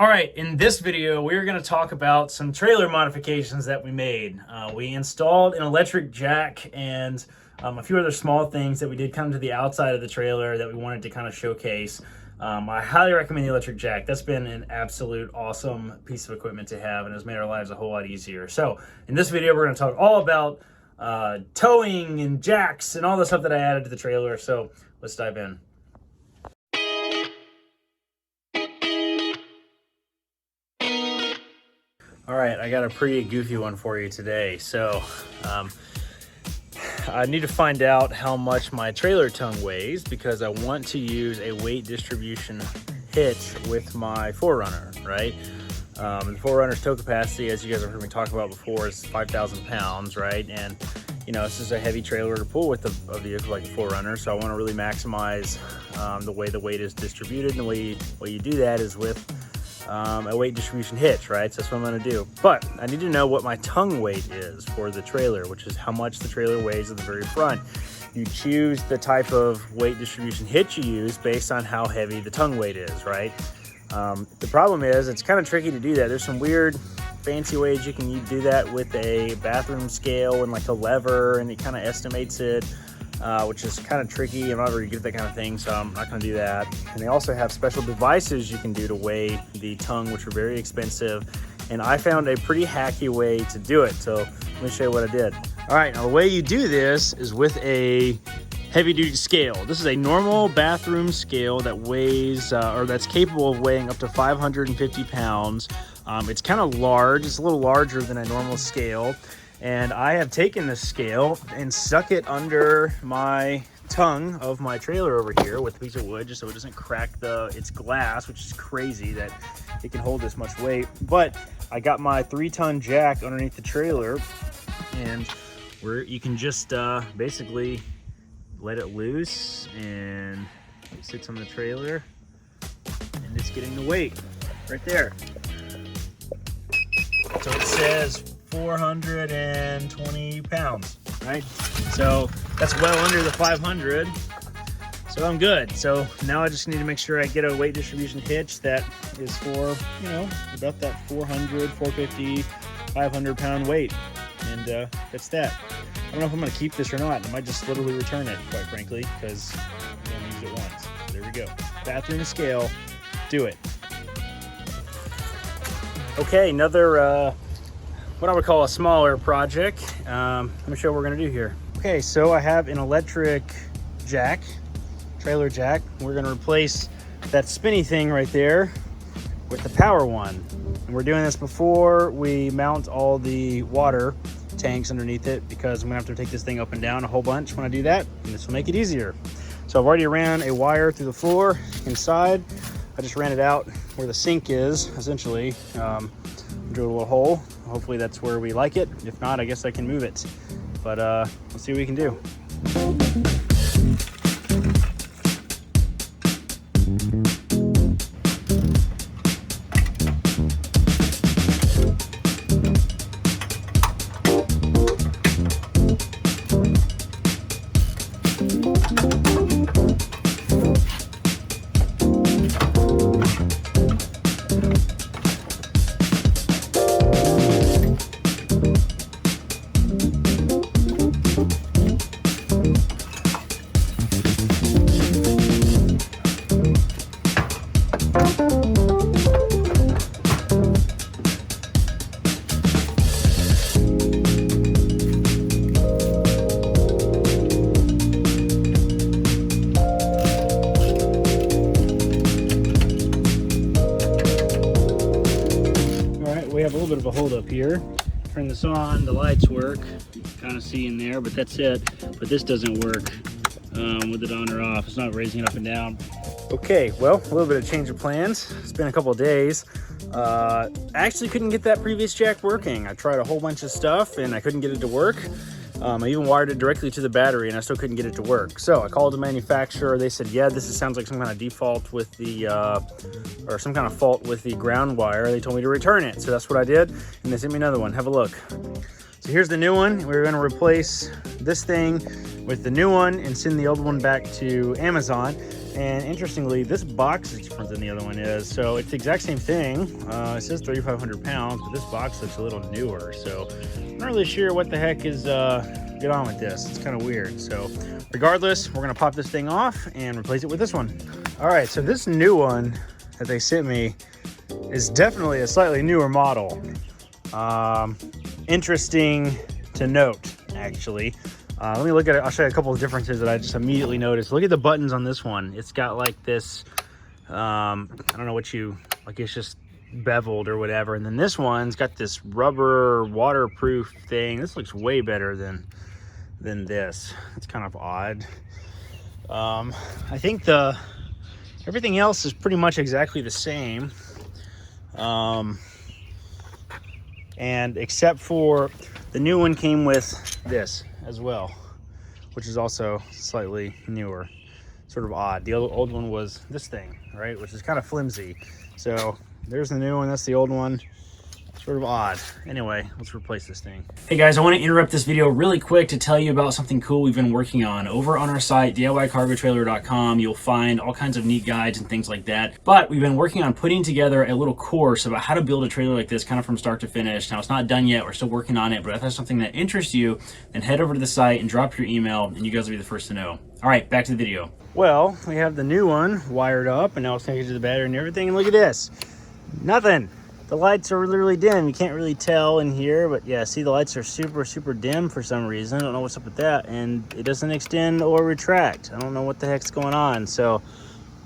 All right, in this video, we're going to talk about some trailer modifications that we made. We installed an electric jack and a few other small things that we did come to the outside of the trailer that we wanted to kind of showcase. I highly recommend the electric jack. That's been an absolute awesome piece of equipment to have and has made our lives a whole lot easier. So in this video, we're going to talk all about towing and jacks and all the stuff that I added to the trailer. So let's dive in. All right, I got a pretty goofy one for you today. So I need to find out how much my trailer tongue weighs because I want to use a weight distribution hitch with my 4Runner, right? The 4Runner's tow capacity, as you guys have heard me talk about before, is 5,000 pounds, right? And you know, this is a heavy trailer to pull with a vehicle like a 4Runner, so I want to really maximize the way the weight is distributed. And the way you do that is with a weight distribution hitch, right? So that's what I'm going to do. But I need to know what my tongue weight is for the trailer, which is how much the trailer weighs at the very front. You choose the type of weight distribution hitch you use based on how heavy the tongue weight is, right? The problem is it's kind of tricky to do that. There's some weird fancy ways you can do that with a bathroom scale and like a lever, and it kind of estimates it, which is kind of tricky. I'm not very good at that kind of thing, so I'm not going to do that. And they also have special devices you can do to weigh the tongue, which are very expensive. And I found a pretty hacky way to do it. So let me show you what I did. All right, now the way you do this is with a heavy-duty scale. This is a normal bathroom scale that weighs, or that's capable of weighing up to 550 pounds. It's kind of large. It's a little larger than a normal scale. And I have taken this scale and stuck it under my tongue of my trailer over here with a piece of wood, just so it doesn't crack its glass, which is crazy that it can hold this much weight. But I got my 3-ton jack underneath the trailer, and you can just basically let it loose, and it sits on the trailer, and it's getting the weight right there. So it says 420 pounds, right? So that's well under the 500, so I'm good. So now I just need to make sure I get a weight distribution hitch that is for, you know, about that 400, 450, 500 pound weight, and that's that. I don't know if I'm gonna keep this or not. I might just literally return it, quite frankly, because I only use it once. So there we go. Bathroom scale, do it. Okay, another what I would call a smaller project. Let me show you what we're gonna do here. Okay, so I have an electric jack, trailer jack. We're gonna replace that spinny thing right there with the power one. And we're doing this before we mount all the water tanks underneath it, because I'm gonna have to take this thing up and down a whole bunch when I do that, and this will make it easier. So I've already ran a wire through the floor inside. I just ran it out where the sink is, essentially. Drew a little hole. Hopefully that's where we like it. If not, I guess I can move it. But let's see what we can do. We have a little bit of a hold up here. Turn this on, the lights work. Kind of see in there, but that's it. But this doesn't work with it on or off. It's not raising it up and down. Okay, well, a little bit of change of plans. It's been a couple of days. I actually couldn't get that previous jack working. I tried a whole bunch of stuff and I couldn't get it to work. I even wired it directly to the battery and I still couldn't get it to work. So I called the manufacturer. They said, yeah, this sounds like some kind of default with the, or some kind of fault with the ground wire. They told me to return it. So that's what I did. And they sent me another one. Have a look. So here's the new one. We're going to replace this thing with the new one and send the old one back to Amazon. And interestingly, this box is different than the other one is. So it's the exact same thing. It says 3,500 pounds, but this box looks a little newer. So I'm not really sure what the heck is going on with this. It's kind of weird. So regardless, we're gonna pop this thing off and replace it with this one. All right, so this new one that they sent me is definitely a slightly newer model. Interesting to note, actually. Let me look at it. I'll show you a couple of differences that I just immediately noticed. Look at the buttons on this one. It's got like this, I don't know what like it's just beveled or whatever. And then this one's got this rubber waterproof thing. This looks way better than this. It's kind of odd. I think everything else is pretty much exactly the same. And except for the new one came with this as well, which is also slightly newer. Sort of odd. The old one was this thing, right, which is kind of flimsy. So there's the new one, that's the old one. Sort of odd. Anyway, let's replace this thing. Hey guys, I want to interrupt this video really quick to tell you about something cool we've been working on. Over on our site, DIYcargotrailer.com, you'll find all kinds of neat guides and things like that. But we've been working on putting together a little course about how to build a trailer like this, kind of from start to finish. Now, it's not done yet. We're still working on it, but if that's something that interests you, then head over to the site and drop your email, and you guys will be the first to know. All right, back to the video. Well, we have the new one wired up, and now it's connected to the battery and everything, and look at this. Nothing. The lights are literally dim. You can't really tell in here, but yeah, see, the lights are super, super dim for some reason. I don't know what's up with that. And it doesn't extend or retract. I don't know what the heck's going on. So,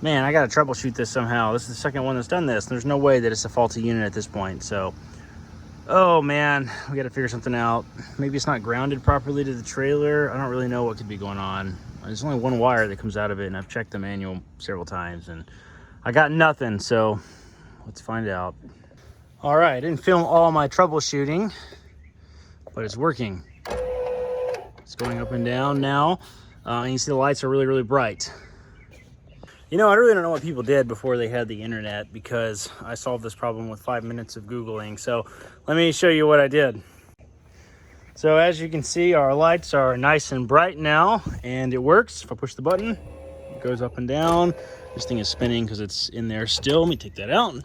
man, I got to troubleshoot this somehow. This is the second one that's done this. There's no way that it's a faulty unit at this point. So, oh man, we got to figure something out. Maybe it's not grounded properly to the trailer. I don't really know what could be going on. There's only one wire that comes out of it, and I've checked the manual several times, and I got nothing. So, let's find out. All right, I didn't film all my troubleshooting, but it's working. It's going up and down now, and you see the lights are really, really bright. You know, I really don't know what people did before they had the internet, because I solved this problem with 5 minutes of Googling. So let me show you what I did. So as you can see, our lights are nice and bright now, and it works. If I push the button, it goes up and down. This thing is spinning because it's in there still. Let me take that out.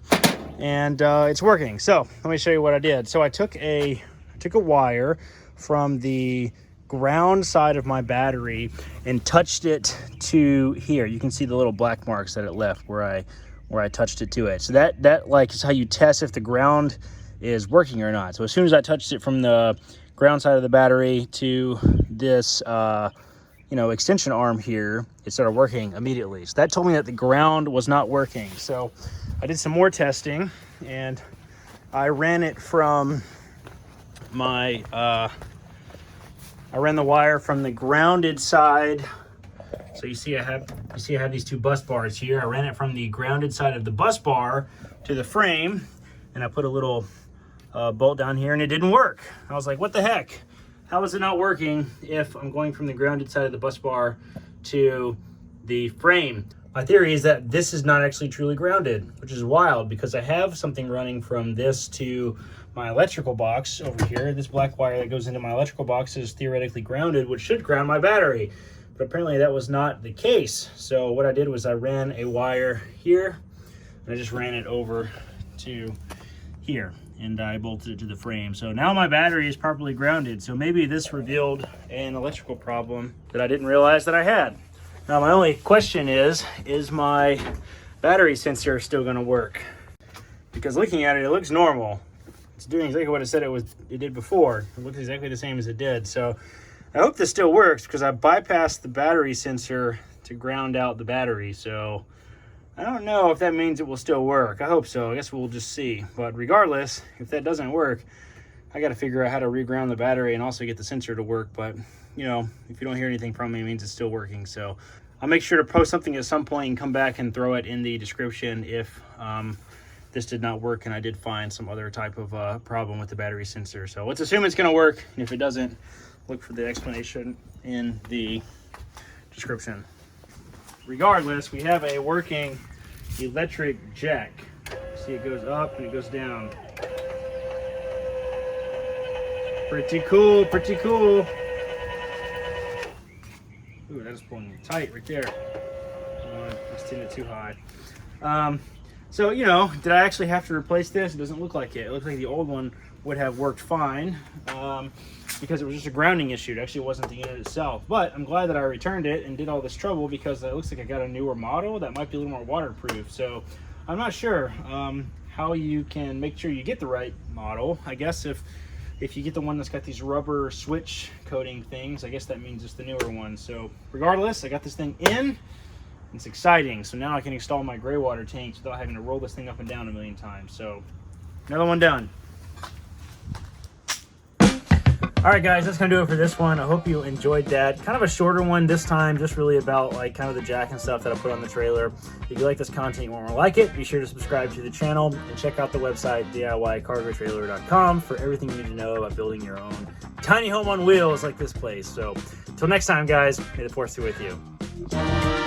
And it's working. So let me show you what I did. So I took a wire from the ground side of my battery and touched it to here. You can see the little black marks that it left where I touched it to it. So that like is how you test if the ground is working or not. So as soon as I touched it from the ground side of the battery to this extension arm here, it started working immediately. So that told me that the ground was not working. So I did some more testing, and I ran it from my I ran the wire from the grounded side. So you see I have these two bus bars here. I ran it from the grounded side of the bus bar to the frame, and I put a little bolt down here, and it didn't work. I was like, what the heck? How is it not working if I'm going from the grounded side of the bus bar to the frame? My theory is that this is not actually truly grounded, which is wild, because I have something running from this to my electrical box over here. This black wire that goes into my electrical box is theoretically grounded, which should ground my battery. But apparently that was not the case. So what I did was I ran a wire here, and I just ran it over to here, and I bolted it to the frame. So now my battery is properly grounded. So maybe this revealed an electrical problem that I didn't realize that I had. Now my only question is my battery sensor still gonna work? Because looking at it, it looks normal. It's doing exactly what it said it did before. It looks exactly the same as it did. So I hope this still works, because I bypassed the battery sensor to ground out the battery. So I don't know if that means it will still work. I hope so. I guess we'll just see. But regardless, if that doesn't work, I got to figure out how to reground the battery and also get the sensor to work. But, you know, if you don't hear anything from me, it means it's still working. So I'll make sure to post something at some point and come back and throw it in the description if this did not work and I did find some other type of problem with the battery sensor. So let's assume it's going to work. And if it doesn't, look for the explanation in the description. Regardless, we have a working electric jack. See, it goes up and it goes down. Pretty cool, pretty cool. Ooh, that is pulling tight right there. in it too high. So, you know, did I actually have to replace this? It doesn't look like it. It looks like the old one would have worked fine because it was just a grounding issue. It actually wasn't the unit itself. But I'm glad that I returned it and did all this trouble because it looks like I got a newer model that might be a little more waterproof. So I'm not sure how you can make sure you get the right model. I guess if you get the one that's got these rubber switch coating things, I guess that means it's the newer one. So regardless, I got this thing in. It's exciting. So now I can install my gray water tanks without having to roll this thing up and down a million times. So another one done. All right, guys, that's gonna do it for this one. I hope you enjoyed that. Kind of a shorter one this time, just really about like kind of the jack and stuff that I put on the trailer. If you like this content, you want more like it, be sure to subscribe to the channel and check out the website DIYcargotrailer.com for everything you need to know about building your own tiny home on wheels like this place. So until next time, guys, may the force be with you.